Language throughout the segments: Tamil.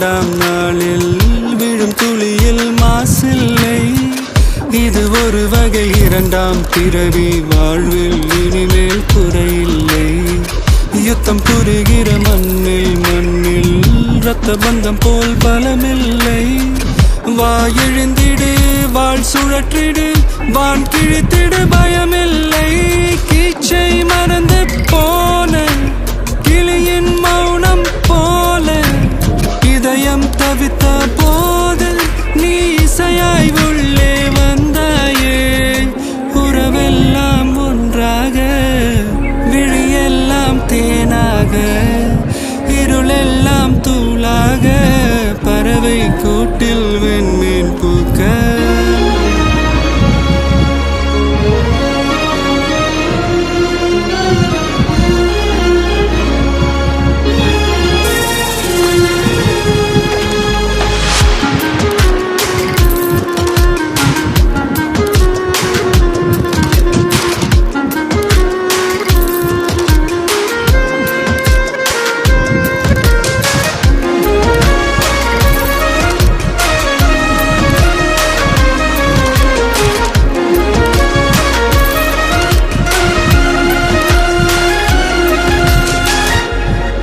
இரண்டாம் நாளில் விழும் துளியில் மாசில்லை. இது ஒரு வகை இரண்டாம் பிறவி, வாழ்வில் இனிமேல் குறையில்லை. யுத்தம் புரிகிற மண்ணில் இரத்த பந்தம் போல் பலமில்லை. வா எழுந்திடு, வாழ் சுழற்றிடு, வான் கிழித்திடு, பயமில்லை. கீச்சை மறந்து போன கிளியின் மௌனம் போல இதயம் தவித்த போது நீ இசையாய் உள்ளே வந்தாயே. உறவெல்லாம் ஒன்றாக, விழியெல்லாம் தேனாக, இருளெல்லாம் தூளாக, பறவை கூட்டில் வெண்மீன் பூக்க.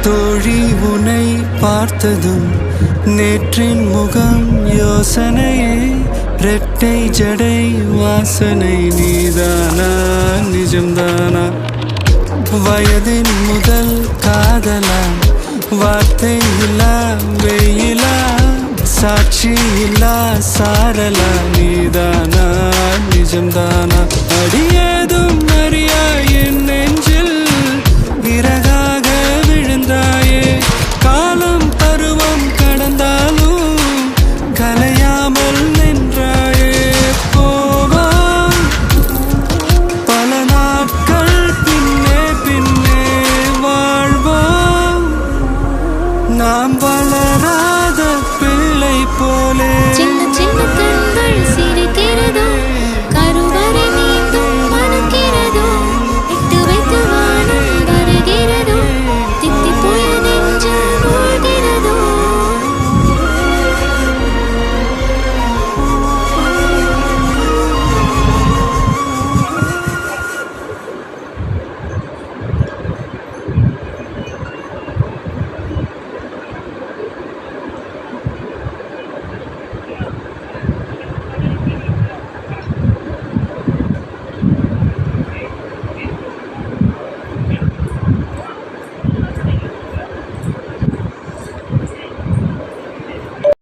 தோழி உன்னை பார்த்ததும் நேற்றின் முகம் யோசனையே. ரெட்டை ஜடை வாசனை நீதானா, நிஜம்தானா? வயதின் முதல் காதலா, வார்த்தை இல்லா வெயிலா, சாட்சி இல்லா சாரலா, நீதானா, நிஜம்தானா? அடியேதும் அறியாய்